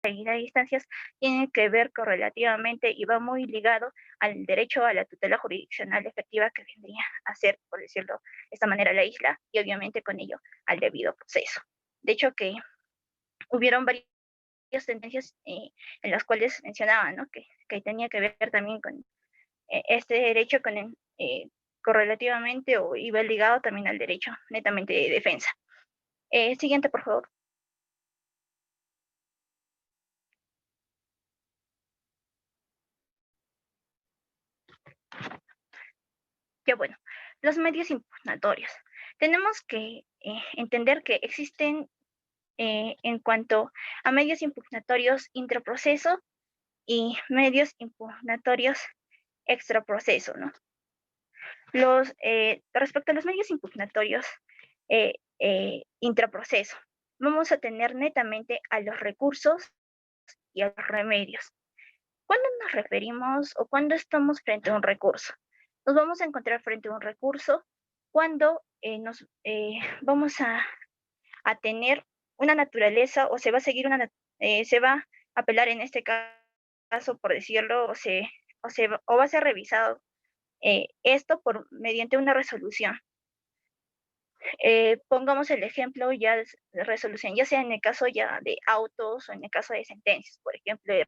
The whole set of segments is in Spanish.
ida de instancias tiene que ver correlativamente y va muy ligado al derecho a la tutela jurisdiccional efectiva que vendría a ser, por decirlo de esta manera, la isla y obviamente con ello al debido proceso. De hecho que hubieron varias sentencias en las cuales mencionaban, ¿no? que tenía que ver también con este derecho con correlativamente o iba ligado también al derecho netamente de defensa. Siguiente, por favor. Ya bueno, los medios impugnatorios. Tenemos que entender que existen en cuanto a medios impugnatorios intraproceso y medios impugnatorios extraproceso, ¿no? Respecto a los medios impugnatorios intraproceso, vamos a tener netamente a los recursos y a los remedios. ¿Cuándo nos referimos o cuándo estamos frente a un recurso? Nos vamos a encontrar frente a un recurso cuando nos vamos a tener una naturaleza o se va a seguir se va a apelar en este caso, por decirlo, o va a ser revisado esto mediante una resolución. Pongamos el ejemplo ya de resolución, ya sea en el caso ya de autos o en el caso de sentencias, por ejemplo, el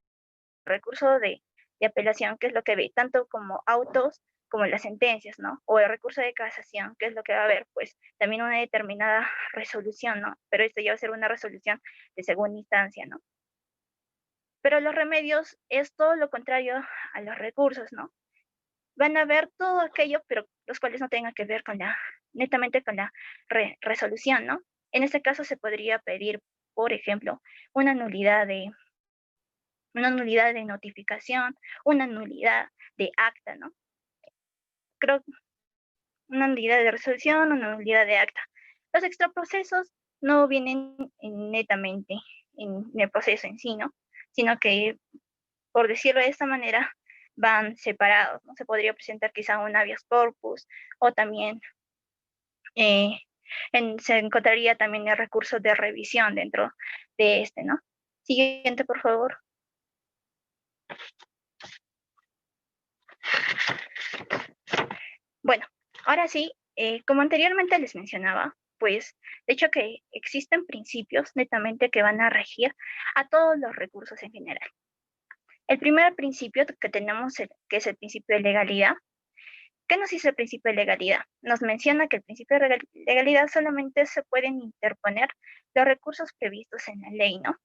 recurso de apelación, que es lo que ve, tanto como autos como las sentencias, ¿no? O el recurso de casación, que es lo que va a haber, pues también una determinada resolución, ¿no? Pero esto ya va a ser una resolución de segunda instancia, ¿no? Pero los remedios es todo lo contrario a los recursos, ¿no? Van a ver todo aquello, pero los cuales no tengan que ver netamente con la resolución, ¿no? En este caso se podría pedir, por ejemplo, una nulidad de, una nulidad de notificación, una nulidad de acta, ¿no? Creo una nulidad de resolución, una nulidad de acta. Los extraprocesos no vienen netamente en el proceso en sí, ¿no? Sino que, por decirlo de esta manera, van separados, ¿no? Se podría presentar quizá un habeas corpus o también eh, se encontraría también el recurso de revisión dentro de este, ¿no? Siguiente, por favor. Bueno, ahora sí, como anteriormente les mencionaba, pues de hecho que existen principios netamente que van a regir a todos los recursos en general. El primer principio que tenemos, que es el principio de legalidad. ¿Qué nos dice el principio de legalidad? Nos menciona que el principio de legalidad solamente se pueden interponer los recursos previstos en la ley, ¿no?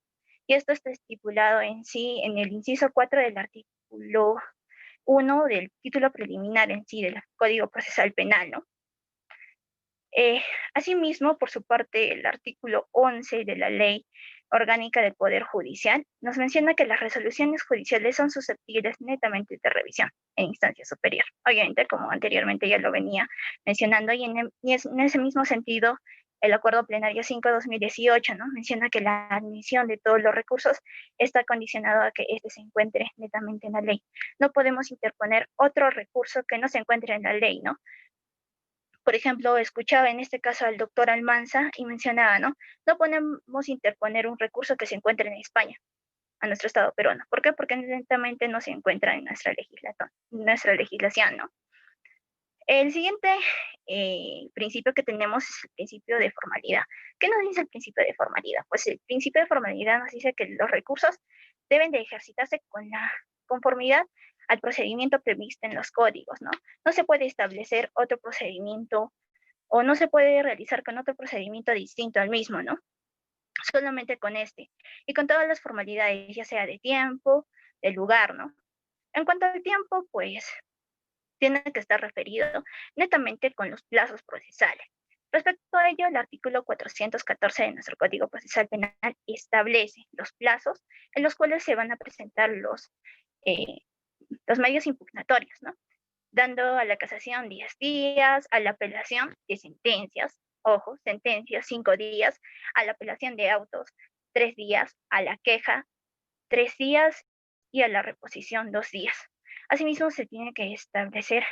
Y esto está estipulado en sí en el inciso 4 del artículo 1 del título preliminar en sí del Código Procesal Penal, ¿no? Asimismo, por su parte, el artículo 11 de la Ley Orgánica del Poder Judicial nos menciona que las resoluciones judiciales son susceptibles netamente de revisión en instancia superior. Obviamente, como anteriormente ya lo venía mencionando, y en ese mismo sentido, el Acuerdo Plenario 5/2018, ¿no? Menciona que la admisión de todos los recursos está condicionado a que éste se encuentre netamente en la ley. No podemos interponer otro recurso que no se encuentre en la ley, ¿no? Por ejemplo, escuchaba en este caso al doctor Almanza y mencionaba, ¿no? No podemos interponer un recurso que se encuentre en España, a nuestro Estado peruano. ¿Por qué? Porque evidentemente no se encuentra en nuestra legislación, ¿no? El siguiente principio que tenemos es el principio de formalidad. ¿Qué nos dice el principio de formalidad? Pues el principio de formalidad nos dice que los recursos deben de ejercitarse con la conformidad al procedimiento previsto en los códigos, ¿no? No se puede establecer otro procedimiento o no se puede realizar con otro procedimiento distinto al mismo, ¿no? Solamente con este. Y con todas las formalidades, ya sea de tiempo, de lugar, ¿no? En cuanto al tiempo, pues tiene que estar referido netamente con los plazos procesales. Respecto a ello, el artículo 414 de nuestro Código Procesal Penal establece los plazos en los cuales se van a presentar los medios impugnatorios, ¿no? Dando a la casación 10 días, a la apelación de sentencias, ojo, sentencias 5 días, a la apelación de autos 3 días, a la queja 3 días y a la reposición 2 días. Asimismo, se tiene que establecer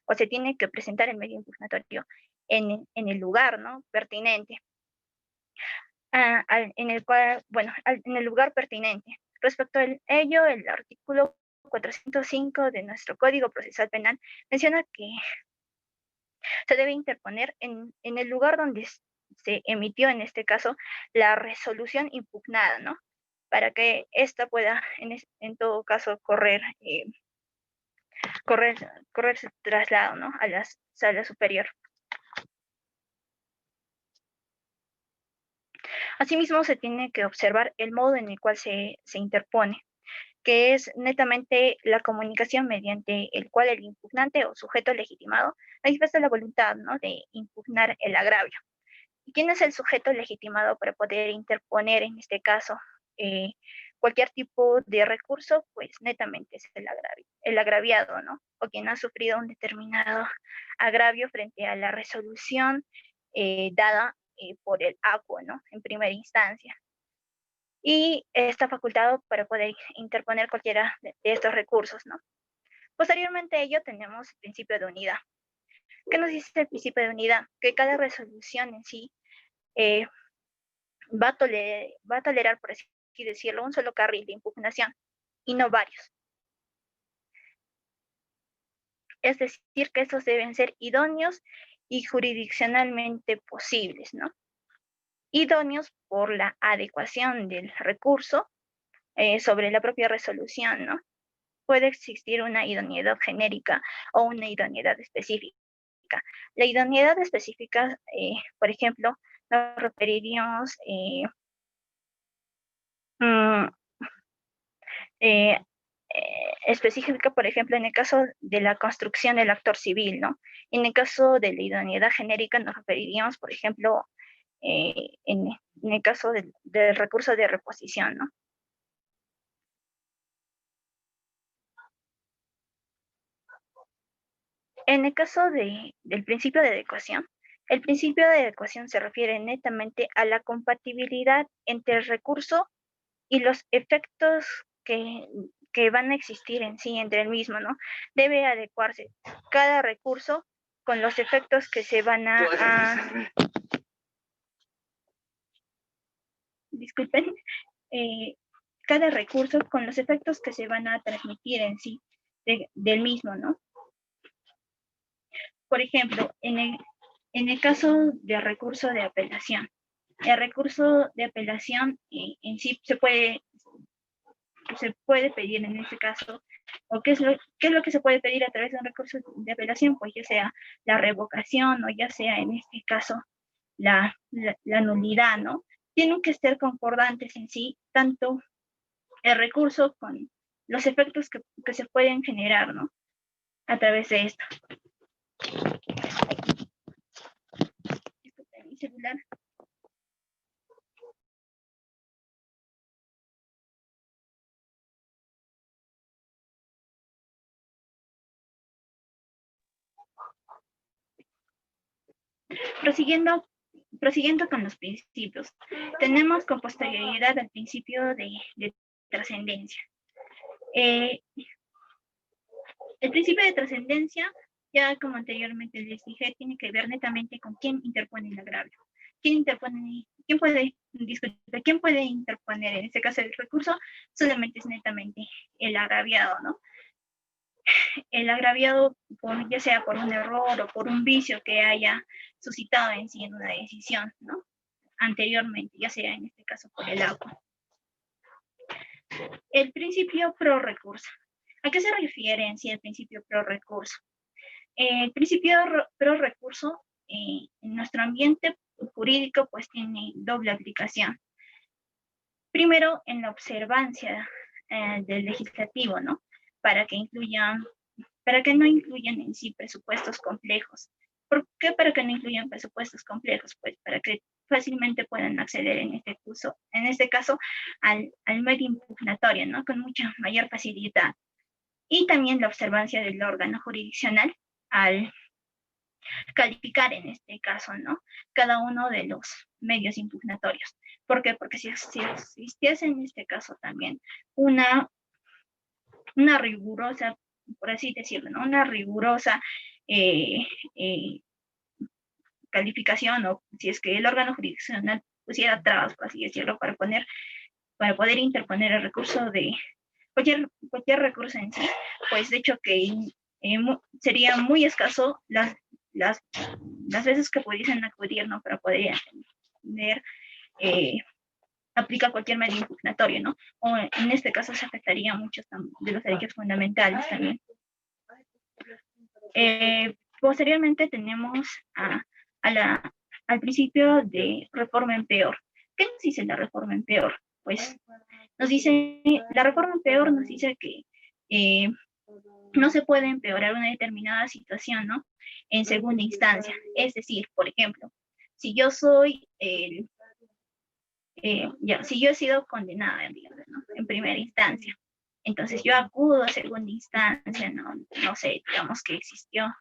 o se tiene que presentar el medio impugnatorio en el lugar, ¿no?, pertinente. en el cual, bueno, en el lugar pertinente. Respecto a ello, el artículo 405 de nuestro Código Procesal Penal menciona que se debe interponer en el lugar donde se emitió, en este caso, la resolución impugnada, ¿no? Para que ésta pueda, en todo caso, correr su traslado, ¿no? A la sala superior. Asimismo, se tiene que observar el modo en el cual se interpone, que es netamente la comunicación mediante el cual el impugnante o sujeto legitimado manifiesta la voluntad, ¿no?, de impugnar el agravio. ¿Y quién es el sujeto legitimado para poder interponer, en este caso, cualquier tipo de recurso? Pues netamente es el agraviado, ¿no? O quien ha sufrido un determinado agravio frente a la resolución dada por el ACUA, ¿no?, en primera instancia. Y está facultado para poder interponer cualquiera de estos recursos, ¿no? Posteriormente a ello tenemos el principio de unidad. ¿Qué nos dice el principio de unidad? Que cada resolución en sí eh, va a tolerar, por así decirlo, un solo carril de impugnación y no varios. Es decir, que estos deben ser idóneos y jurisdiccionalmente posibles, ¿no? Idóneos por la adecuación del recurso sobre la propia resolución, ¿no? Puede existir una idoneidad genérica o una idoneidad específica. La idoneidad específica, por ejemplo, nos referiríamos mm, eh, específica, por ejemplo, en el caso de la construcción del actor civil, ¿no? En el caso de la idoneidad genérica nos referiríamos, por ejemplo, en el caso del recurso de reposición, ¿no? En el caso del principio de adecuación, el principio de adecuación se refiere netamente a la compatibilidad entre el recurso y los efectos que van a existir en sí entre el mismo, ¿no? Debe adecuarse cada recurso con los efectos que se van disculpen, eh, cada recurso con los efectos que se van a transmitir en sí del mismo, ¿no? Por ejemplo, en el caso de recurso de apelación, el recurso de apelación en sí se puede pedir en este caso, o qué es lo que se puede pedir a través de un recurso de apelación, pues ya sea la revocación o ya sea en este caso la nulidad, ¿no? Tienen que estar concordantes en sí, tanto el recurso con los efectos que se pueden generar, ¿no?, a través de esto. Disculpen mi celular. Prosiguiendo con los principios, tenemos con posterioridad al principio de trascendencia. El principio de trascendencia, ya como anteriormente les dije, tiene que ver netamente con quién interpone el agravio. ¿Quién puede interponer en este caso el recurso? Solamente es netamente el agraviado, ¿no? El agraviado, ya sea por un error o por un vicio que haya suscitado en sí en una decisión, ¿no?, anteriormente, ya sea en este caso por el agua. El principio pro recurso. ¿A qué se refiere en sí el principio pro recurso? El principio pro recurso en nuestro ambiente jurídico pues tiene doble aplicación. Primero, en la observancia del legislativo, ¿no? Para que no incluyan en sí presupuestos complejos. ¿Por qué para que no incluyan presupuestos complejos? Pues para que fácilmente puedan acceder en este caso al medio impugnatorio, ¿no?, con mucha mayor facilidad. Y también la observancia del órgano jurisdiccional al calificar en este caso, ¿no?, cada uno de los medios impugnatorios. ¿Por qué? Porque si existiese en este caso también una rigurosa, por así decirlo, ¿no?, una rigurosa calificación, o si es que el órgano jurisdiccional pusiera trabas, por así decirlo, para poder interponer el recurso de cualquier recurso en sí, pues de hecho que sería muy escaso las veces que pudiesen acudir, ¿no? Para poder entender, aplica cualquier medio impugnatorio, ¿no? O en este caso se afectaría muchos de los derechos fundamentales también. Posteriormente tenemos al principio de reforma en peor. ¿Qué nos dice la reforma en peor? Pues nos dice, la reforma en peor nos dice que no se puede empeorar una determinada situación, ¿no? En segunda instancia. Es decir, por ejemplo, si yo soy si yo he sido condenada, digamos, ¿no? En primera instancia, entonces yo acudo a segunda instancia, no sé, digamos que existió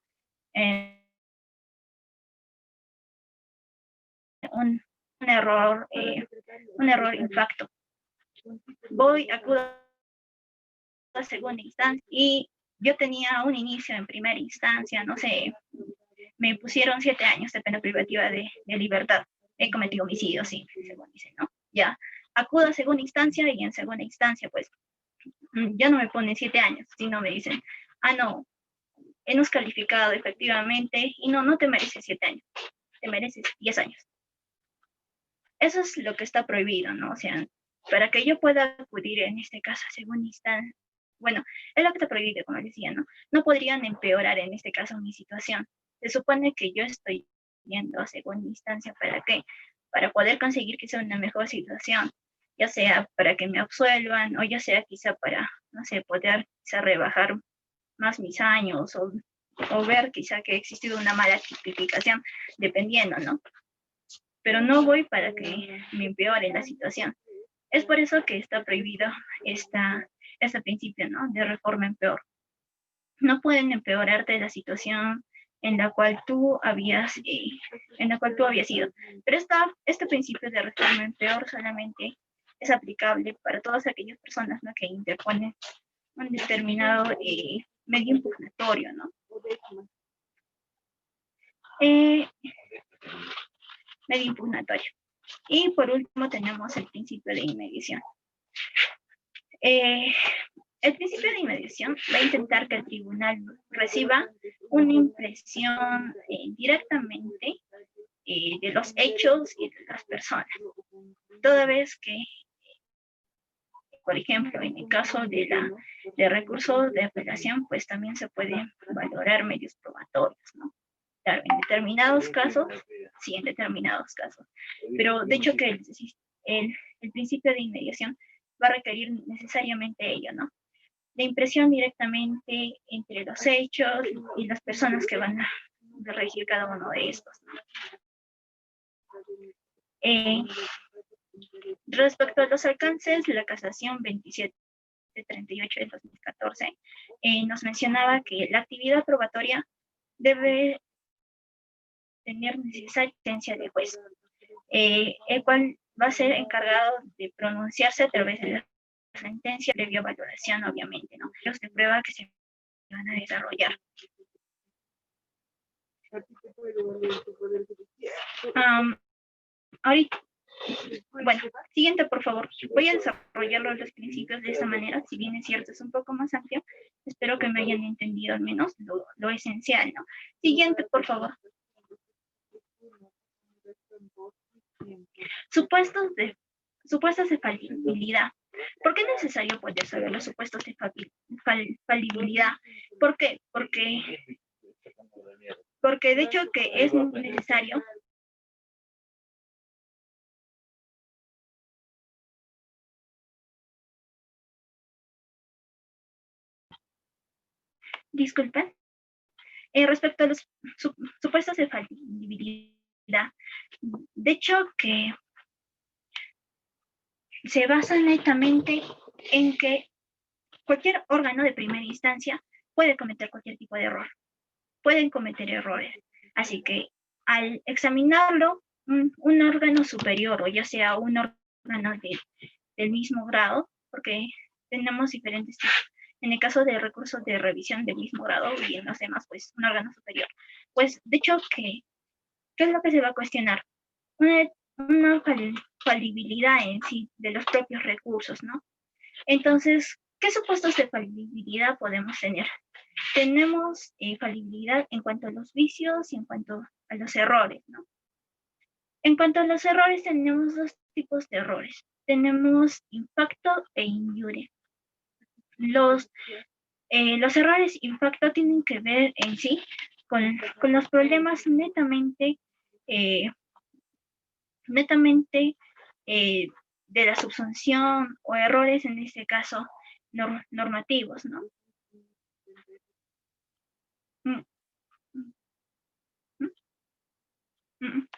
un error impacto. Acudo a segunda instancia y yo tenía un inicio en primera instancia, no sé, me pusieron 7 años de pena privativa de libertad. He cometido homicidio, sí, según dicen, ¿no? Ya, acudo a segunda instancia y en segunda instancia, pues, ya no me ponen 7 años, sino me dicen, no, hemos calificado efectivamente y no te mereces 7 años, te mereces 10 años. Eso es lo que está prohibido, ¿no? O sea, para que yo pueda acudir en este caso a segunda instancia, bueno, es lo que está prohibido, como decía, ¿no? No podrían empeorar en este caso mi situación. Se supone que yo estoy yendo a segunda instancia, ¿para qué? Para poder conseguir quizá una mejor situación, ya sea para que me absuelvan o ya sea quizá para, no sé, poder quizá rebajar más mis años o ver quizá que ha existido una mala tipificación, dependiendo, ¿no? Pero no voy para que me empeore la situación. Es por eso que está prohibido este principio, ¿no? De reforma en peor. No pueden empeorarte la situación en la cual tú habías ido. Pero este principio de reforma en peor solamente es aplicable para todas aquellas personas, ¿no? Que interponen un determinado medio impugnatorio, ¿no? Medio impugnatorio. Y por último tenemos el principio de inmediación. El principio de inmediación va a intentar que el tribunal reciba una impresión directamente de los hechos y de las personas. Toda vez que, por ejemplo, en el caso de recursos de apelación, pues también se pueden valorar medios probatorios, ¿no? Claro, en determinados casos, sí, en determinados casos. Pero de hecho que el principio de inmediación va a requerir necesariamente ello, ¿no? La impresión directamente entre los hechos y las personas que van a regir cada uno de estos, ¿no? Respecto a los alcances, la casación 2738 de 2014 nos mencionaba que la actividad probatoria debe tener necesaria licencia de juez, el cual va a ser encargado de pronunciarse a través de la sentencia previa valoración, obviamente, ¿no? Los de prueba que se van a desarrollar. Ahorita, bueno, siguiente, por favor. Voy a desarrollarlo los principios de esta manera, si bien es cierto, es un poco más amplio. Espero que me hayan entendido al menos lo esencial, ¿no? Siguiente, por favor. Supuestos de falibilidad. ¿Por qué es necesario poder saber los supuestos de falibilidad? ¿Por qué? Porque de hecho que es necesario disculpen, respecto a los supuestos de falibilidad, de hecho que se basa netamente en que cualquier órgano de primera instancia puede cometer cualquier tipo de error, pueden cometer errores, así que al examinarlo un órgano superior o ya sea un órgano del mismo grado, porque tenemos diferentes tipos. En el caso de recursos de revisión del mismo grado y en los demás, pues un órgano superior. Pues de hecho, ¿qué es lo que se va a cuestionar? una falibilidad en sí de los propios recursos, ¿no? Entonces, ¿qué supuestos de falibilidad podemos tener? Tenemos falibilidad en cuanto a los vicios y en cuanto a los errores, ¿no? En cuanto a los errores, tenemos dos tipos de errores. Tenemos impacto e injure. Los errores impacto tienen que ver en sí con los problemas netamente de la subsunción o errores, en este caso, normativos, ¿no? Mm, mm, mm.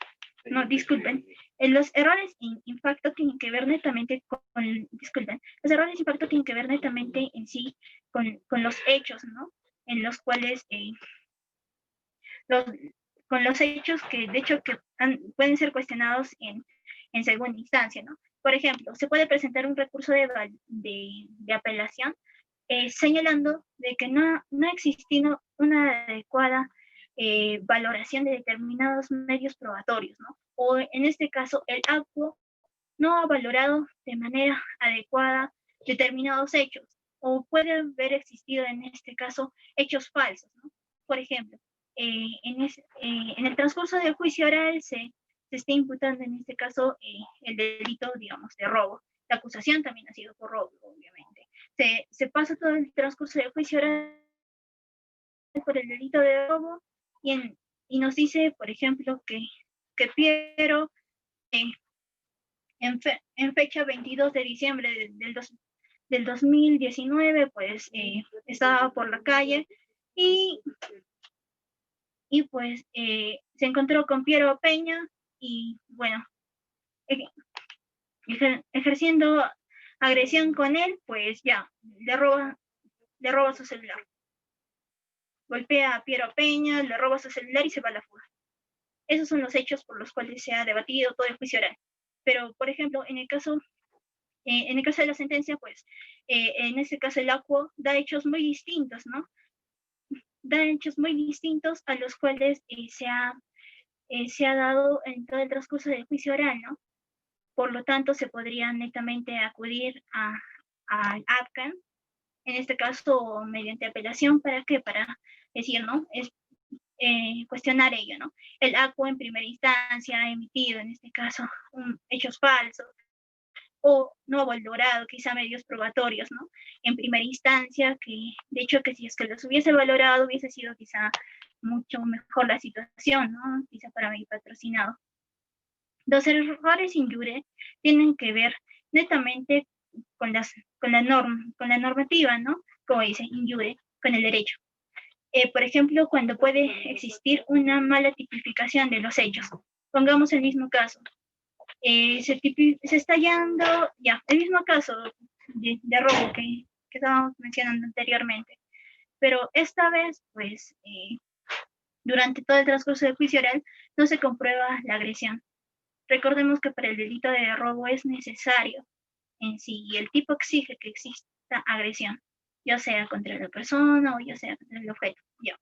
No, disculpen. Los errores impacto tienen que ver netamente disculpen, los errores impacto tienen que ver netamente en sí con los hechos, ¿no? En los cuales, con los hechos que de hecho que pueden ser cuestionados en segunda instancia, ¿no? Por ejemplo, se puede presentar un recurso de apelación señalando de que no ha existido una adecuada valoración de determinados medios probatorios, ¿no? O en este caso, el ACUO no ha valorado de manera adecuada determinados hechos, o puede haber existido en este caso hechos falsos, ¿no? Por ejemplo, en el transcurso del juicio oral se está imputando en este caso el delito, digamos, de robo. La acusación también ha sido por robo, obviamente. Se pasa todo el transcurso del juicio oral por el delito de robo y nos dice, por ejemplo, que Piero en fecha 22 de diciembre del 2019, pues estaba por la calle y pues se encontró con Piero Peña y bueno, ejerciendo agresión con él, pues ya, le roba su celular. Golpea a Piero Peña, le roba su celular y se va a la fuga. Esos son los hechos por los cuales se ha debatido todo el juicio oral. Pero, por ejemplo, en el caso de la sentencia, pues, en este caso el ACUO da hechos muy distintos, ¿no? Da hechos muy distintos a los cuales se ha dado en todo el transcurso del juicio oral, ¿no? Por lo tanto, se podría netamente acudir al APCAN, en este caso mediante apelación, ¿para qué? Para decir, ¿no? Cuestionar ello, ¿no? El ACUO en primera instancia ha emitido, en este caso, hechos falsos, o no ha valorado quizá medios probatorios, ¿no? En primera instancia, que de hecho que si es que los hubiese valorado, hubiese sido quizá mucho mejor la situación, ¿no? Quizá para mi patrocinado. Los errores injure tienen que ver netamente con la normativa, ¿no? Como dice, injure, con el derecho. Por ejemplo, cuando puede existir una mala tipificación de los hechos. Pongamos el mismo caso. Se está hallando, ya, el mismo caso de robo que estábamos mencionando anteriormente. Pero esta vez, pues, durante todo el transcurso del juicio oral, no se comprueba la agresión. Recordemos que para el delito de robo es necesario en sí, y el tipo exige que exista agresión, ya sea contra la persona o ya sea contra el objeto. Ya.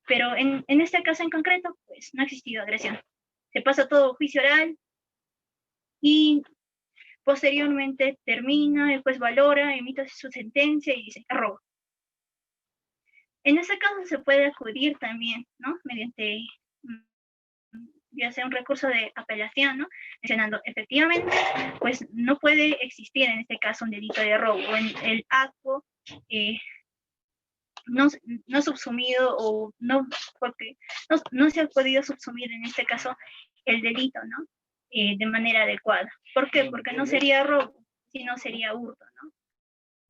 Pero en este caso en concreto, pues no ha existido agresión. Se pasa todo juicio oral y posteriormente termina, el juez valora, emite su sentencia y dice, robo. En ese caso se puede acudir también, ¿no? Mediante ya sea un recurso de apelación, ¿no? Mencionando, efectivamente, pues no puede existir en este caso un delito de robo, o en el acto no subsumido o no, porque no se ha podido subsumir en este caso el delito, ¿no? De manera adecuada. ¿Por qué? Porque no sería robo, sino sería hurto, ¿no?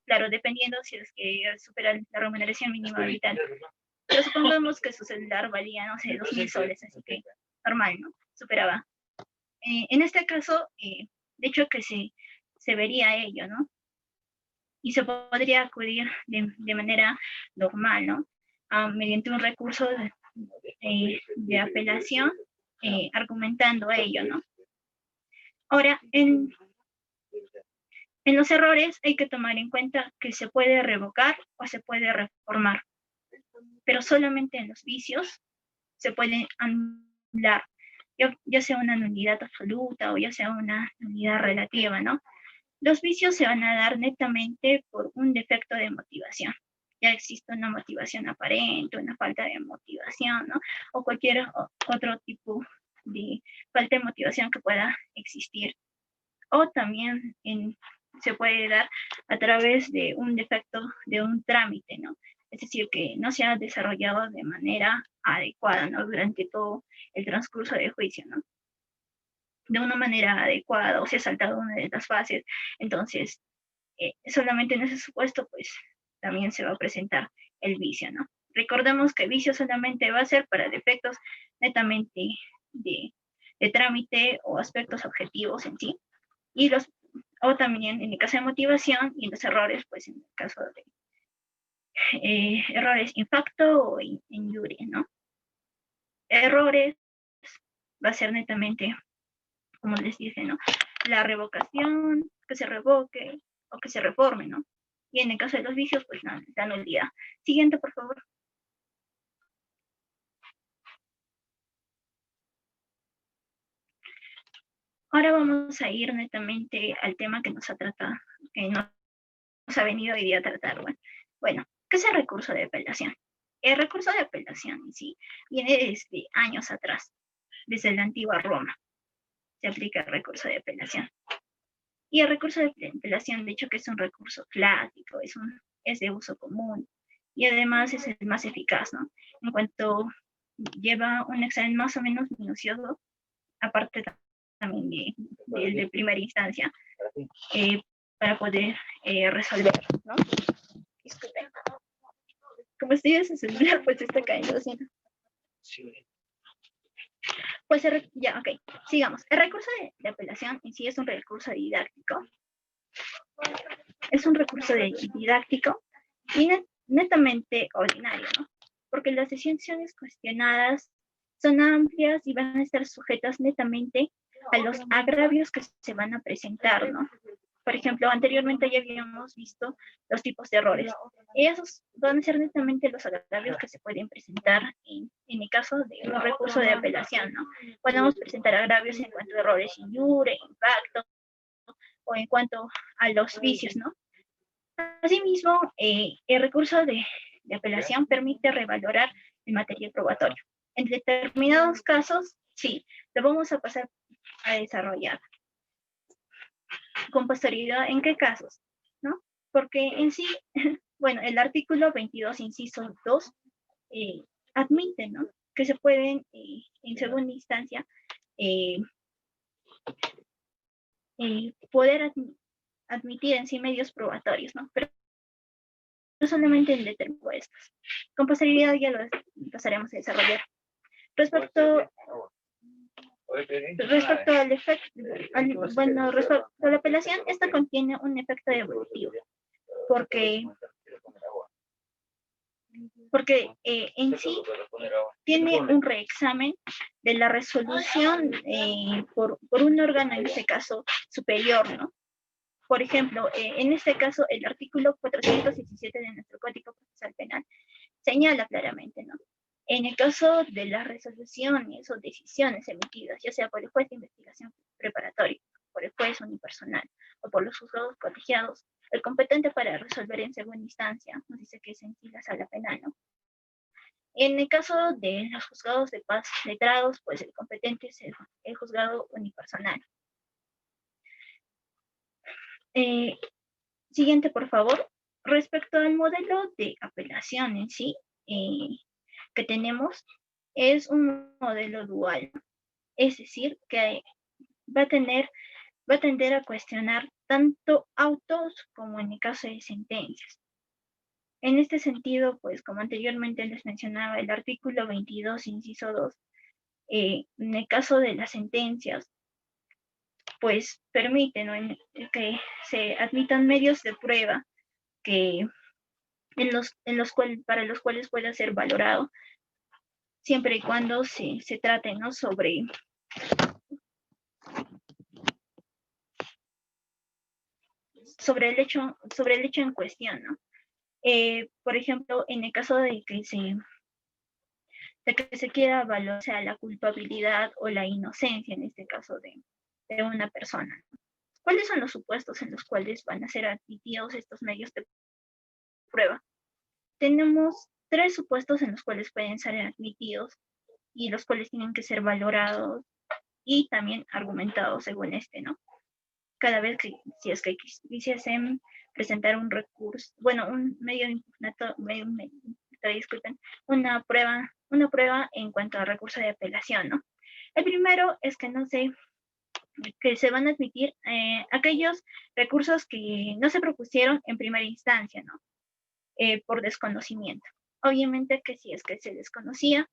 Claro, dependiendo si es que supera la remuneración mínima vital. Pero supongamos que su celular valía, no sé, 2.000 soles, así que normal, ¿no? Superaba. En este caso, de hecho que se vería ello, ¿no? Y se podría acudir de manera normal, ¿no? Mediante un recurso de apelación, argumentando ello, ¿no? Ahora, en los errores hay que tomar en cuenta que se puede revocar o se puede reformar, pero solamente en los vicios se pueden anular, ya sea una nulidad absoluta o ya sea una nulidad relativa, ¿no? Los vicios se van a dar netamente por un defecto de motivación. Ya existe una motivación aparente, una falta de motivación, ¿no? O cualquier otro tipo de falta de motivación que pueda existir. O también se puede dar a través de un defecto de un trámite, ¿no? Es decir, que no se ha desarrollado de manera adecuada, ¿no? Durante todo el transcurso del juicio, ¿no? De una manera adecuada o se ha saltado una de las fases. Entonces, solamente en ese supuesto, pues también se va a presentar el vicio, ¿no? Recordemos que el vicio solamente va a ser para defectos netamente de trámite o aspectos objetivos en sí, y o también en el caso de motivación y los errores, pues en el caso de errores in facto o in iure, ¿no? Errores va a ser netamente, como les dije, ¿no? La revocación, que se revoque o que se reforme, ¿no? Y en el caso de los vicios, pues la nulidad. Siguiente, por favor. Ahora vamos a ir netamente al tema que nos ha tratado, que nos ha venido hoy día a tratar. Bueno, ¿qué es el recurso de apelación? El recurso de apelación en sí viene desde años atrás, desde la antigua Roma. Se aplica el recurso de apelación. Y el recurso de apelación, de hecho, que es un recurso clásico, es de uso común y además es el más eficaz, ¿no? En cuanto lleva un examen más o menos minucioso, aparte también de primera instancia, para poder resolver, ¿no? Disculpen. Como estoy en su celular, pues está cayendo así. Pues ya, ok, sigamos. El recurso de apelación en sí es un recurso didáctico. Es un recurso didáctico y netamente ordinario, ¿no? Porque las decisiones cuestionadas son amplias y van a estar sujetas netamente a los agravios que se van a presentar, ¿no? Por ejemplo, anteriormente ya habíamos visto los tipos de errores. Y esos van a ser netamente los agravios que se pueden presentar en el caso de un recurso de apelación, ¿no? Podemos presentar agravios en cuanto a errores injure, impacto, o en cuanto a los vicios, ¿no? Asimismo, el recurso de apelación permite revalorar el material probatorio. En determinados casos, sí, lo vamos a pasar a desarrollar. Con posterioridad, ¿en qué casos? ¿No? Porque en sí, bueno, el artículo 22, inciso 2, admite, ¿no? Que se pueden, en segunda instancia, poder admitir en sí medios probatorios, ¿no? Pero no solamente en determinados. Con posterioridad ya lo pasaremos a desarrollar. Respecto al efecto, bueno, respecto a la apelación, esta contiene un efecto evolutivo, porque en sí tiene un reexamen de la resolución por un órgano, en este caso, superior, ¿no? Por ejemplo, en este caso, el artículo 417 de nuestro Código Procesal Penal señala claramente, ¿no? En el caso de las resoluciones o decisiones emitidas, ya sea por el juez de investigación preparatoria, por el juez unipersonal o por los juzgados colegiados, el competente para resolver en segunda instancia nos dice que es en sí la sala penal, ¿no? En el caso de los juzgados de paz letrados, pues el competente es el juzgado unipersonal. Siguiente, por favor. Respecto al modelo de apelación en sí que tenemos, es un modelo dual. Es decir, que va a tender a cuestionar tanto autos como en el caso de sentencias. En este sentido, pues como anteriormente les mencionaba, el artículo 22, inciso 2, en el caso de las sentencias, pues permite, ¿no?, que se admitan medios de prueba que para los cuales pueda ser valorado, siempre y cuando se trate, ¿no?, sobre el hecho en cuestión, ¿no? Por ejemplo, en el caso de que de que se quiera valorar, o sea, la culpabilidad o la inocencia, en este caso, de una persona. ¿Cuáles son los supuestos en los cuales van a ser admitidos estos medios de prueba? Tenemos tres supuestos en los cuales pueden ser admitidos y los cuales tienen que ser valorados y también argumentados según este, ¿no? Cada vez que, si es que quisiesen presentar un recurso, bueno, un medio impugnatorio, disculpen, una prueba en cuanto a recurso de apelación, ¿no? El primero es que no sé, que se van a admitir aquellos recursos que no se propusieron en primera instancia, ¿no? Por desconocimiento. Obviamente que si es que se desconocía,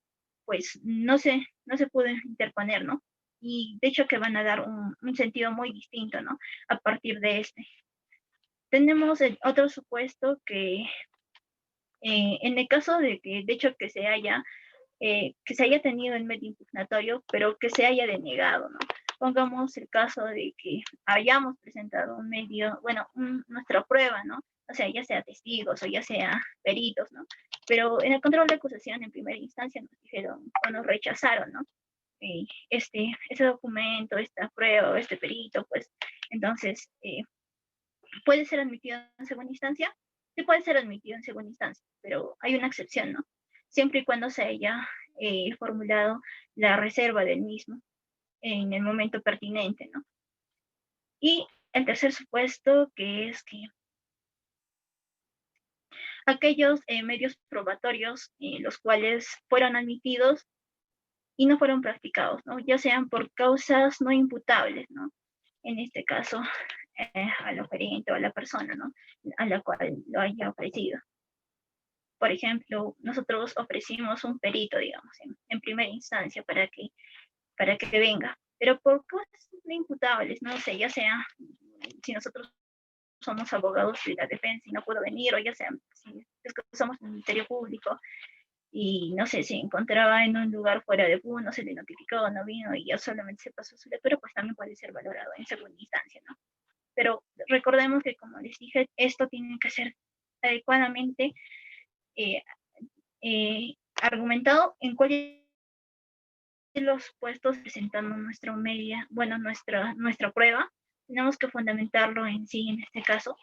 pues no se pudo interponer, ¿no? Y de hecho que van a dar un sentido muy distinto, ¿no? A partir de este. Tenemos el otro supuesto que en el caso de que, de hecho, que se haya tenido el medio impugnatorio, pero que se haya denegado, ¿no? Pongamos el caso de que hayamos presentado un medio, bueno, nuestra prueba, ¿no? O sea, ya sea testigos o ya sea peritos, ¿no? Pero en el control de acusación en primera instancia nos dijeron o nos rechazaron, ¿no? Ese documento, esta prueba, este perito, pues, entonces, ¿puede ser admitido en segunda instancia? Sí puede ser admitido en segunda instancia, pero hay una excepción, ¿no? Siempre y cuando se haya formulado la reserva del mismo en el momento pertinente, ¿no? Y el tercer supuesto, que es que aquellos medios probatorios los cuales fueron admitidos y no fueron practicados, ¿no? Ya sean por causas no imputables, ¿no? En este caso, al oferente o a la persona, ¿no? A la cual lo haya ofrecido. Por ejemplo, nosotros ofrecimos un perito, digamos, en primera instancia para que venga, pero por cosas no imputables, no sé, ya sea si nosotros somos abogados de la defensa y no puedo venir, o ya sea si es que somos Ministerio Público y no sé, se encontraba en un lugar fuera de no se le notificó, no vino y ya solamente se pasó su lectura, pues también puede ser valorado en segunda instancia, ¿no? Pero recordemos que, como les dije, esto tiene que ser adecuadamente eh, argumentado en cuáles de los puestos presentando nuestra media, bueno, nuestra prueba, tenemos que fundamentarlo en sí, en este caso,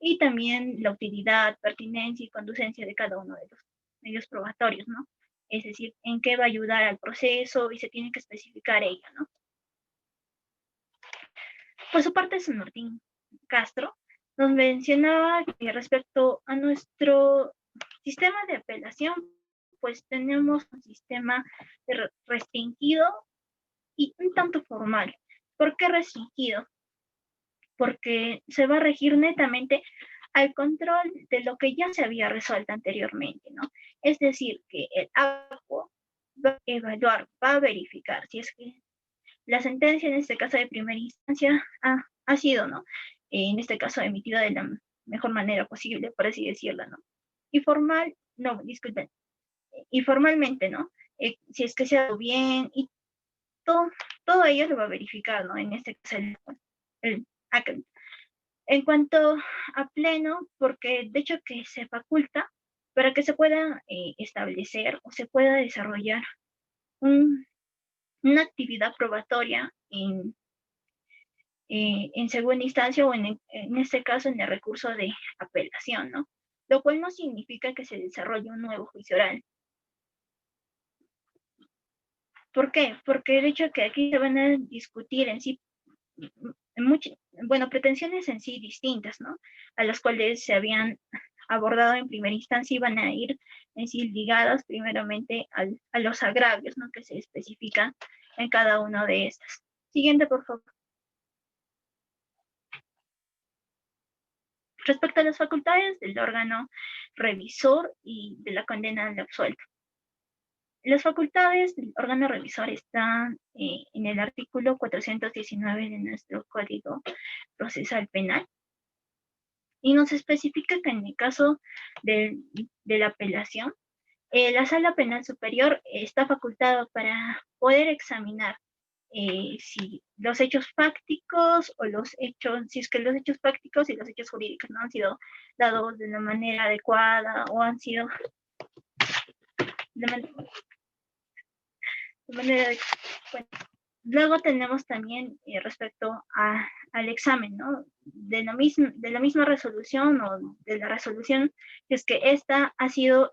y también la utilidad, pertinencia y conducencia de cada uno de los medios probatorios, ¿no? Es decir, en qué va a ayudar al proceso y se tiene que especificar ello, ¿no? Por su parte, San Martín Castro nos mencionaba que respecto a nuestro sistema de apelación, pues tenemos un sistema restringido y un tanto formal. ¿Por qué restringido? Porque se va a regir netamente al control de lo que ya se había resuelto anteriormente, ¿no? Es decir, que el ACO va a evaluar, va a verificar si es que la sentencia, en este caso de primera instancia, ha sido, ¿no? En este caso, emitida de la mejor manera posible, por así decirlo, ¿no? Y formal, no, disculpen, y formalmente, ¿no? Si es que se ha dado bien y todo, todo ello lo va a verificar, ¿no? En este caso, el ACAN. En cuanto a pleno, porque de hecho que se faculta para que se pueda establecer o se pueda desarrollar una actividad probatoria en segunda instancia o en este caso en el recurso de apelación, ¿no? Lo cual no significa que se desarrolle un nuevo juicio oral. ¿Por qué? Porque de hecho que aquí se van a discutir en sí pretensiones en sí distintas, ¿no? A las cuales se habían abordado en primera instancia y van a ir en sí ligadas primeramente a los agravios, ¿no? Que se especifican en cada una de estas. Siguiente, por favor. Respecto a las facultades del órgano revisor y de la condena al absuelto. Las facultades del órgano revisor están en el artículo 419 de nuestro Código Procesal Penal y nos especifica que en el caso de la apelación, la Sala Penal Superior está facultada para poder examinar si los hechos fácticos o los hechos, si es que los hechos fácticos y los hechos jurídicos no han sido dados de la manera adecuada o han sido De manera bueno, luego tenemos también respecto al examen, ¿no? De la misma resolución o de la resolución, es que esta ha sido,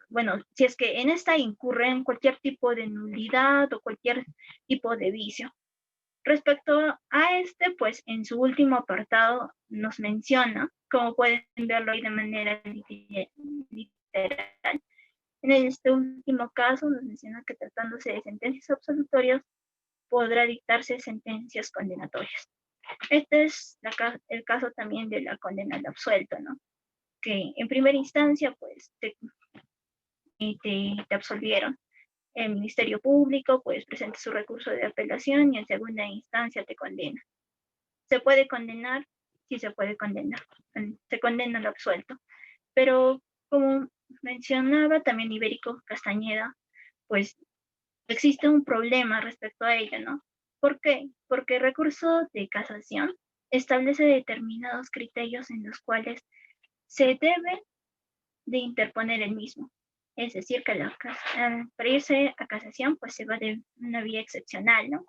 bueno, si es que en esta incurre en cualquier tipo de nulidad o cualquier tipo de vicio. Respecto a este, pues en su último apartado nos menciona, como pueden verlo ahí de manera literal, en este último caso nos menciona que tratándose de sentencias absolutorias, podrá dictarse sentencias condenatorias. Este es el caso también de la condena al absuelto, ¿no? Que en primera instancia, pues, te absolvieron. El Ministerio Público, pues, presenta su recurso de apelación y en segunda instancia te condena. ¿Se puede condenar? Sí, se puede condenar. Se condena al absuelto. Pero, como mencionaba también Ibérico Castañeda, pues existe un problema respecto a ello, ¿no? ¿Por qué? Porque el recurso de casación establece determinados criterios en los cuales se debe de interponer el mismo. Es decir, que para irse a casación, pues se va de una vía excepcional, ¿no?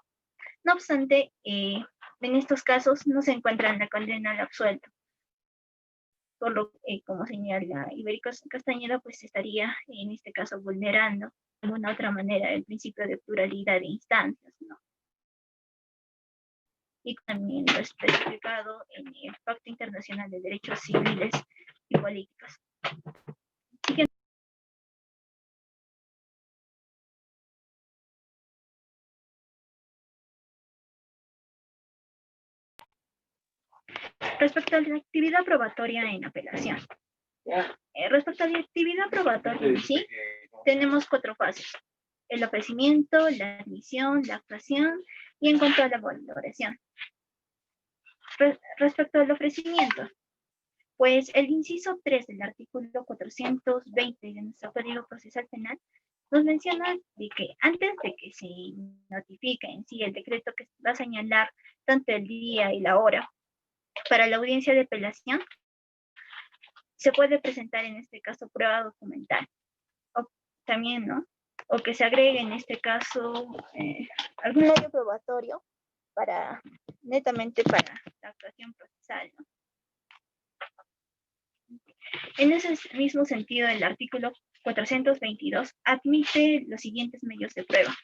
No obstante, en estos casos no se encuentra la condena al absuelto. Por lo que, como señala Ibérico Castañeda, pues estaría en este caso vulnerando de alguna otra manera el principio de pluralidad de instancias, ¿no? Y también lo especificado en el Pacto Internacional de Derechos Civiles y Políticos. Respecto a la actividad probatoria en apelación. Respecto a la actividad probatoria en sí, tenemos 4 fases: el ofrecimiento, la admisión, la actuación y en cuanto a la valoración. Respecto al ofrecimiento, pues el inciso 3 del artículo 420 de nuestro Código Procesal Penal nos menciona de que antes de que se notifique en sí el decreto que va a señalar tanto el día y la hora para la audiencia de apelación, se puede presentar en este caso prueba documental. O también, ¿no? O que se agregue en este caso algún medio probatorio netamente para la actuación procesal, ¿no? En ese mismo sentido, el artículo 422 admite los siguientes medios de prueba,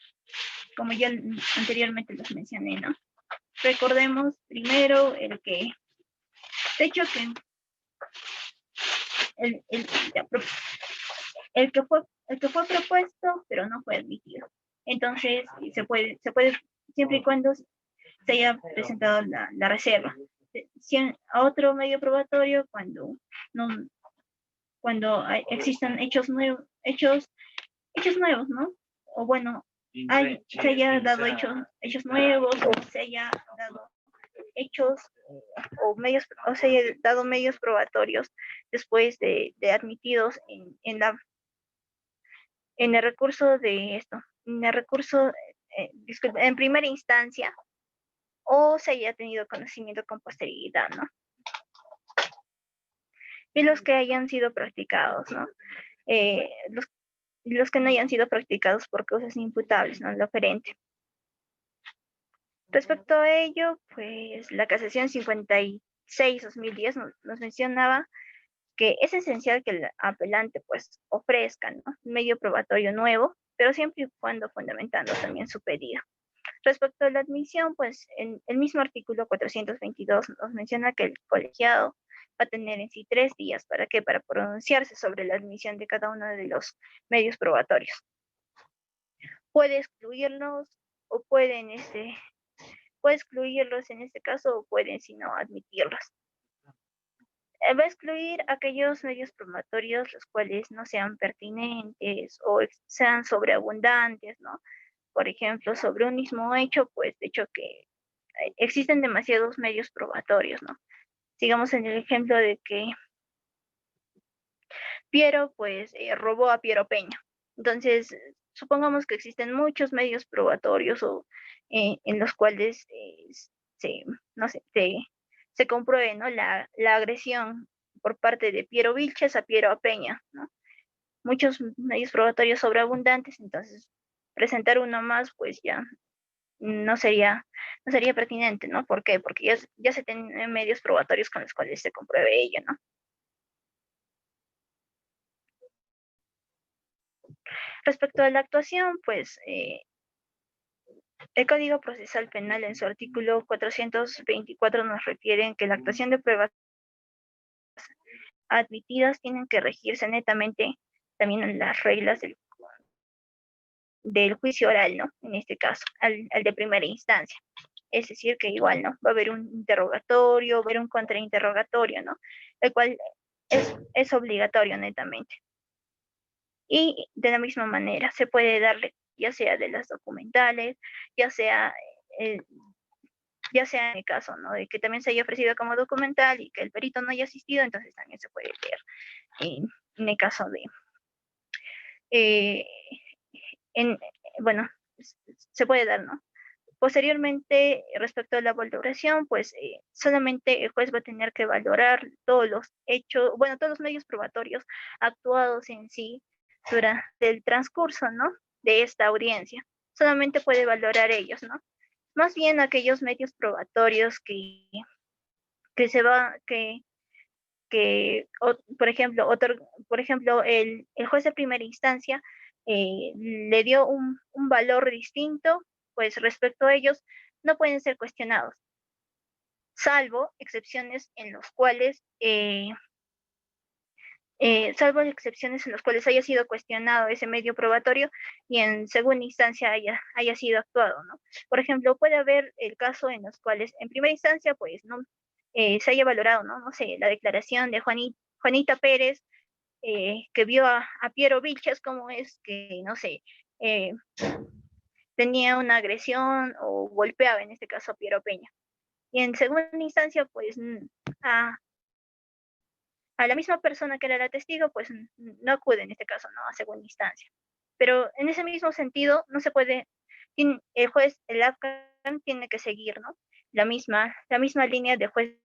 como ya anteriormente los mencioné, ¿no? Recordemos primero el que, de hecho, que el que fue propuesto, pero no fue admitido. Entonces, se puede, siempre y cuando se haya presentado la reserva. A otro medio probatorio no, cuando existan hechos nuevos, ¿no? O bueno, se haya dado hechos nuevos o se haya dado hechos o se haya dado medios probatorios después de admitidos en el recurso de esto, en el recurso, disculpe, en primera instancia, o se haya tenido conocimiento con posterioridad, ¿no? Y los que hayan sido practicados, ¿no? Los que no hayan sido practicados por causas imputables, ¿no? Lo oferente. Respecto a ello, pues la casación 56/2010 nos mencionaba que es esencial que el apelante pues ofrezca, ¿no?, un medio probatorio nuevo, pero siempre y cuando fundamentando también su pedido. Respecto a la admisión, pues en el mismo artículo 422 nos menciona que el colegiado va a tener en sí 3 días. ¿Para qué? Para pronunciarse sobre la admisión de cada uno de los medios probatorios. Puede excluirlos o puede excluirlos en este caso o puede, si no, admitirlos. Va a excluir aquellos medios probatorios los cuales no sean pertinentes o sean sobreabundantes, ¿no? Por ejemplo, sobre un mismo hecho, pues de hecho que existen demasiados medios probatorios, ¿no? Sigamos en el ejemplo de que Piero, pues, robó a Piero Peña. Entonces, supongamos que existen muchos medios probatorios o en los cuales no sé, se compruebe, ¿no?, la agresión por parte de Piero Vilches a Piero Peña, ¿no? muchos medios probatorios sobreabundantes, entonces presentar uno más, pues ya no sería pertinente, ¿no? ¿Por qué? Porque ya se tienen medios probatorios con los cuales se compruebe ello, ¿no? Respecto a la actuación, pues el Código Procesal Penal en su artículo 424 nos refiere en que la actuación de pruebas admitidas tienen que regirse netamente también en las reglas del juicio oral, ¿no? En este caso, al de primera instancia. Es decir, que igual, ¿no? Va a haber un interrogatorio, va a haber un contrainterrogatorio, ¿no? El cual es obligatorio netamente. Y de la misma manera se puede darle, ya sea de las documentales, ya sea, eh, ya sea en el caso, ¿no? De que también se haya ofrecido como documental y que el perito no haya asistido, entonces también se puede leer en el caso de, eh, en, bueno, se puede dar, ¿no? Posteriormente, respecto a la valoración, pues solamente el juez va a tener que valorar todos los hechos, bueno, todos los medios probatorios actuados en sí durante el transcurso, ¿no? De esta audiencia. Solamente puede valorar ellos, ¿no? Más bien aquellos medios probatorios que se va, por ejemplo, por ejemplo, el juez de primera instancia le dio un valor distinto, pues respecto a ellos no pueden ser cuestionados, salvo excepciones en los cuales salvo excepciones en los cuales haya sido cuestionado ese medio probatorio y en segunda instancia haya sido actuado, ¿no? Por ejemplo, puede haber el caso en los cuales en primera instancia, pues, no se haya valorado, ¿no? No sé, la declaración de Juanita Pérez, que vio a Piero Vilches como es que, no sé, eh, tenía una agresión o golpeaba, en este caso, a Piero Peña. Y en segunda instancia, pues, a, a la misma persona que era la testigo, pues no acude en este caso, ¿no? A segunda instancia. Pero en ese mismo sentido, no se puede, el juez, el AFCAN tiene que seguir, ¿no? La misma línea de juez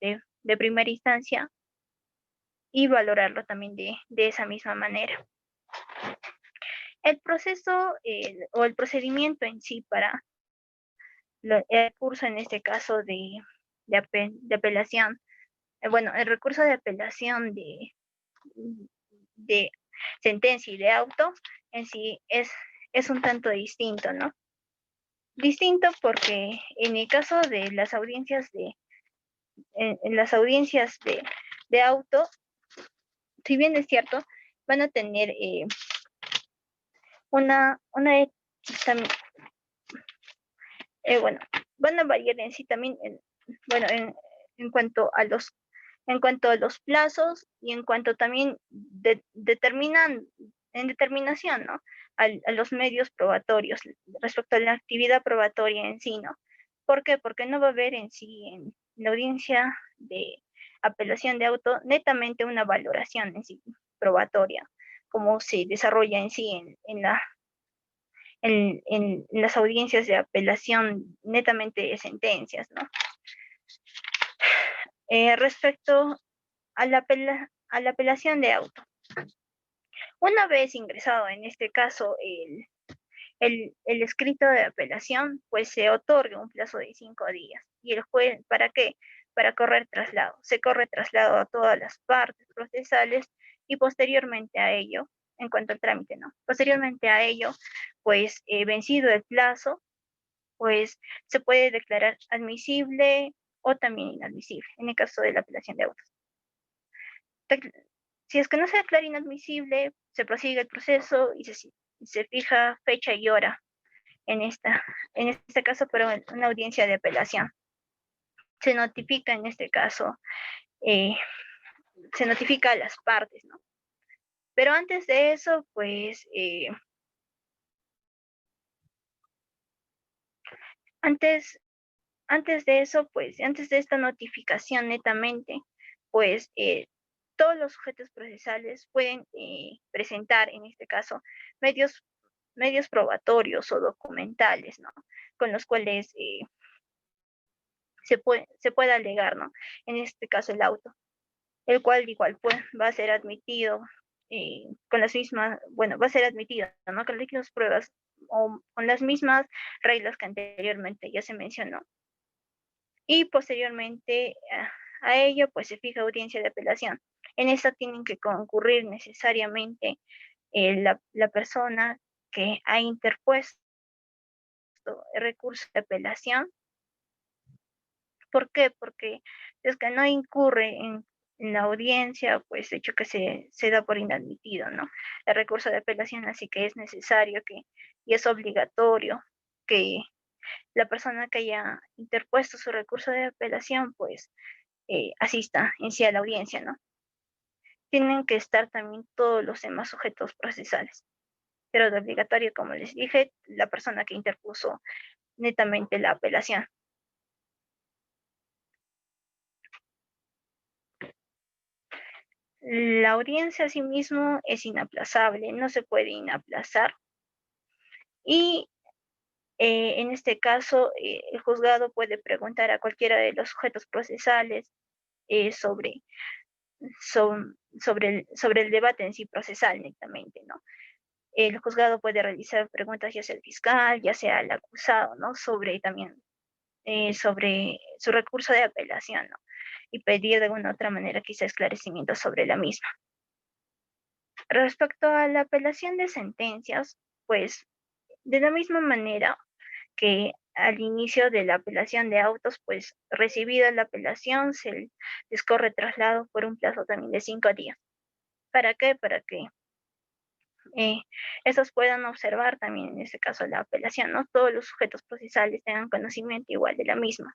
de primera instancia y valorarlo también de esa misma manera. El proceso o el procedimiento en sí para el curso, en este caso de apelación, bueno, el recurso de apelación de sentencia y de auto en sí es un tanto distinto, ¿no? Distinto porque en el caso de las audiencias en las audiencias de auto, si bien es cierto, van a tener una bueno, van a variar en sí también, bueno, en cuanto a en cuanto a los plazos y en cuanto también en determinación, ¿no? A los medios probatorios respecto a la actividad probatoria en sí, ¿no? ¿Por qué? Porque no va a haber en sí en la audiencia de apelación de auto netamente una valoración en sí probatoria, como se desarrolla en sí en las audiencias de apelación netamente de sentencias, ¿no? Respecto a la apelación de auto. Una vez ingresado en este caso el escrito de apelación, pues se otorga un plazo de 5 días. ¿Y el juez para qué? Para correr traslado. Se corre traslado a todas las partes procesales y posteriormente a ello, en cuanto al trámite, ¿no? Posteriormente a ello, pues vencido el plazo, pues se puede declarar admisible o también inadmisible, en el caso de la apelación de autos. Si es que no se declara inadmisible, se prosigue el proceso y se fija fecha y hora en este caso, pero en una audiencia de apelación. Se notifica en este caso, eh, se notifica a las partes, ¿no? Pero antes de eso, pues, antes, antes de eso, pues, antes de esta notificación netamente, pues, todos los sujetos procesales pueden presentar, en este caso, medios, medios probatorios o documentales, ¿no? Con los cuales se puede alegar, ¿no? En este caso, el auto, el cual igual pues, va a ser admitido con las mismas, bueno, va a ser admitido, ¿no? Con las mismas pruebas o con las mismas reglas que anteriormente ya se mencionó. Y posteriormente a ello, pues se fija audiencia de apelación. En esta tienen que concurrir necesariamente la persona que ha interpuesto el recurso de apelación. ¿Por qué? Porque es que no incurre en la audiencia, pues de hecho que se da por inadmitido, ¿no? El recurso de apelación, así que es necesario y es obligatorio que la persona que haya interpuesto su recurso de apelación, pues asista en sí a la audiencia, ¿no? Tienen que estar también todos los demás sujetos procesales, pero de obligatorio, como les dije, la persona que interpuso netamente la apelación. La audiencia asimismo es inaplazable, no se puede inaplazar y en este caso el juzgado puede preguntar a cualquiera de los sujetos procesales sobre, sobre el debate en sí procesal netamente, ¿no? El juzgado puede realizar preguntas ya sea al fiscal, ya sea al acusado, ¿no? Sobre también sobre su recurso de apelación, ¿no? Y pedir de alguna otra manera quizá esclarecimiento sobre la misma. Respecto a la apelación de sentencias, pues de la misma manera que al inicio de la apelación de autos, pues recibida la apelación, se les corre traslado por un plazo también de 5 días. ¿Para qué? Para que eh, estos puedan observar también en este caso la apelación, ¿no? Todos los sujetos procesales tengan conocimiento igual de la misma.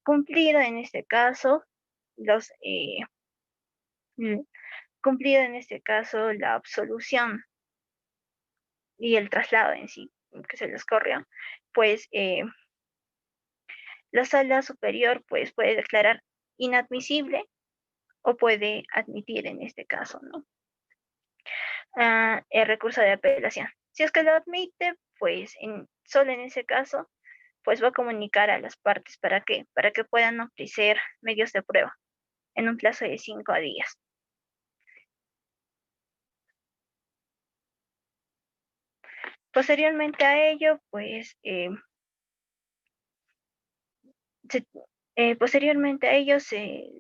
Cumplida en este caso, los, cumplida en este caso la absolución y el traslado en sí que se les corrió, pues la sala superior pues puede declarar inadmisible o puede admitir en este caso, ¿no? El recurso de apelación. Si es que lo admite, pues solo en ese caso, pues va a comunicar a las partes. ¿Para qué? Para que puedan ofrecer medios de prueba en un plazo de 5 días. Posteriormente a ello, pues posteriormente a ello se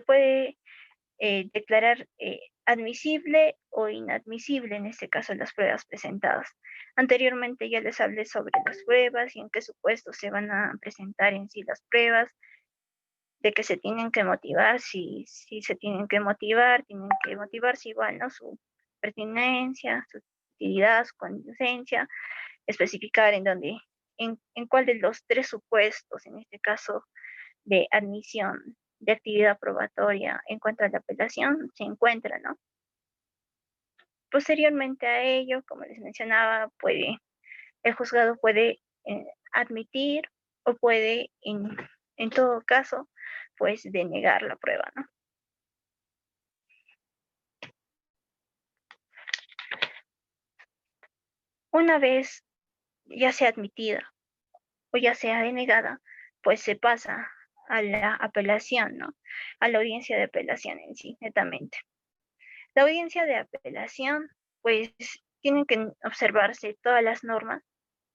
puede declarar admisible o inadmisible, en este caso, las pruebas presentadas. Anteriormente ya les hablé sobre las pruebas y en qué supuestos se van a presentar en sí las pruebas, de que se tienen que motivar, si se tienen que motivarse igual, ¿no? Su pertinencia, su utilidad, su conducencia, especificar en cuál de los tres supuestos, en este caso, de admisión de actividad probatoria en cuanto a la apelación se encuentra, ¿no? Posteriormente a ello, como les mencionaba, el juzgado puede admitir o puede, en todo caso, pues denegar la prueba, ¿no? Una vez ya sea admitida o ya sea denegada, pues se pasa a la apelación, ¿no? A la audiencia de apelación en sí, netamente. La audiencia de apelación, pues tienen que observarse todas las normas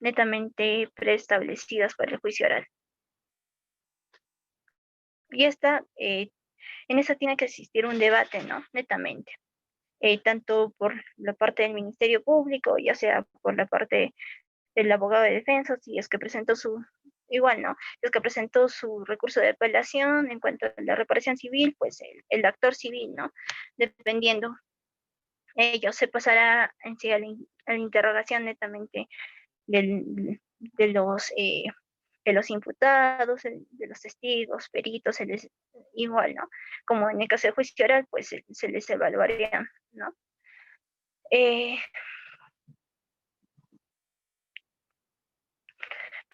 netamente preestablecidas para el juicio oral. Y en esta tiene que existir un debate, ¿no? Netamente. Tanto por la parte del Ministerio Público, ya sea por la parte del abogado de defensa, si es que presentó igual, ¿no? Si es que presentó su recurso de apelación en cuanto a la reparación civil, pues el actor civil, ¿no? Dependiendo ello se pasará en sí a la interrogación netamente de de los imputados, de los testigos, peritos, igual, ¿no? Como en el caso de juicio oral, pues se les evaluaría, ¿no? Eh,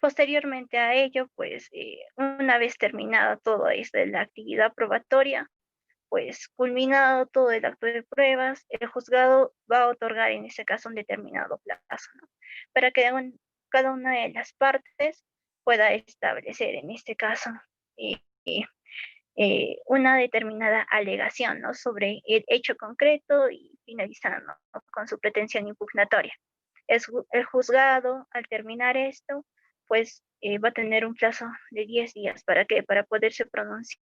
Posteriormente a ello, pues una vez terminada todo esto de la actividad probatoria, pues culminado todo el acto de pruebas, el juzgado va a otorgar en este caso un determinado plazo, ¿no? Para que cada una de las partes pueda establecer en este caso eh, una determinada alegación, ¿no?, sobre el hecho concreto y finalizando, ¿no?, con su pretensión impugnatoria. El juzgado, al terminar esto, pues va a tener un plazo de 10 días. ¿Para qué? Para poderse pronunciar,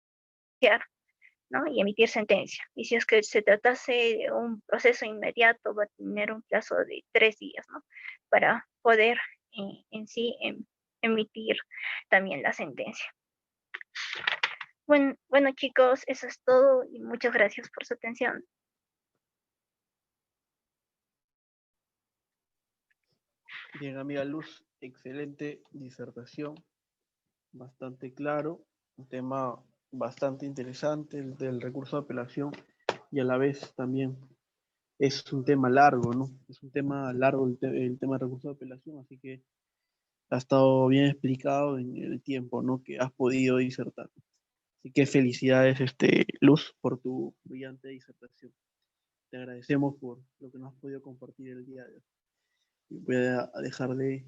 ¿no?, y emitir sentencia. Y si es que se tratase de un proceso inmediato, va a tener un plazo de 3 días, ¿no?, para poder en sí emitir también la sentencia. Bueno, chicos, eso es todo y muchas gracias por su atención. Bien, amiga Luz, excelente disertación, bastante claro, un tema bastante interesante, el del recurso de apelación, y a la vez también es un tema largo, ¿no? Es un tema largo el tema del recurso de apelación, así que ha estado bien explicado en el tiempo, ¿no?, que has podido disertar. Así que felicidades, Luz, por tu brillante disertación. Te agradecemos por lo que nos has podido compartir el día de hoy. Voy a dejar de